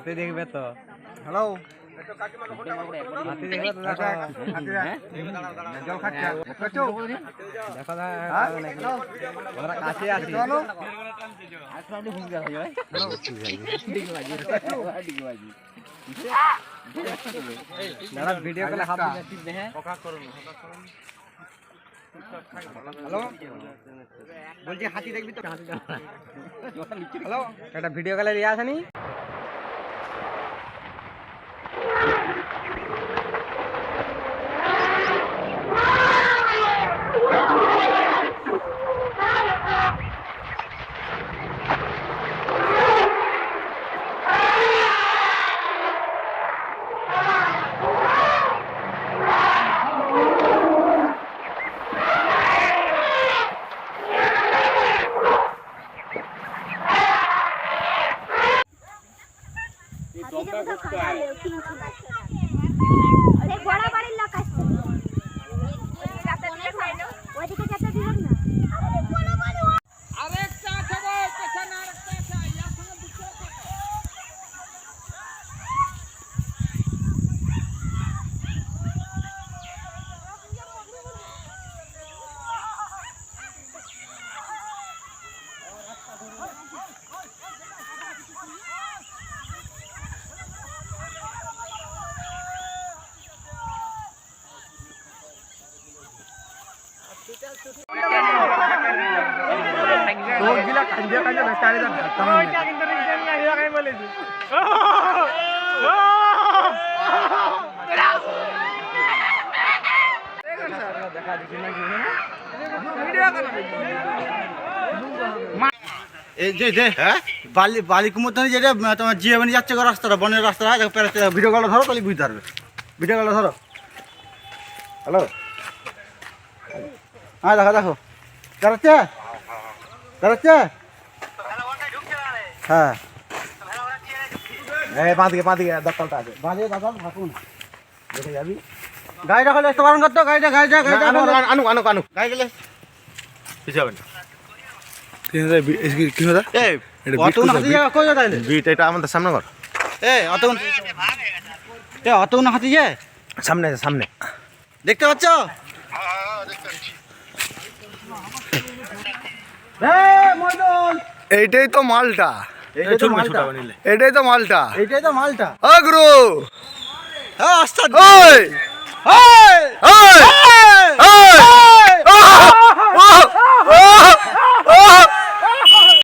হাতি দেখবে তো। হ্যালো হাতি দেখবে তো, দেখো। জল খাচ্ছে দেখো না, আমরা কাছে আছি। দাদা ভিডিও কলে হাত দিতে হ্যাঁ। হ্যালো বলছি হাতি দেখবি তো। হ্যালো একটা ভিডিও কলে নিয়ে আসেনি। বড় বাড়ির লোক আসছে ওইদিকে যেতে দিবেন না। বালি কুমোরদানি যেটা তোমার জিয়াবানি যাচ্ছে রাস্তাটা বনের রাস্তাটা ভিডিও কলটা ধরো তাহলে বুঝতে পারবে। ভিডিও কলটা ধরো। হ্যালো হ্যাঁ দেখো দেখো দাঁড়াচ্ছে দাঁড়াচ্ছে হ্যাঁ বাঁদিকে দরকারটা আছে বাঁধিয়ে দাদা থাকুন দেখে যাবি। গাড়িটা হলে একটু বারণ করতো গাড়িটা আনুক গাড়ি গেলে কিছু হবে না। এটা আমাদের সামনে ঘর অতগুণ হাতি যে সামনে সামনে দেখতে পাচ্ছ? এইটাই তো মালটা, এইটাই তো মালটা। গুরু হ্যাঁ আস্তে ওই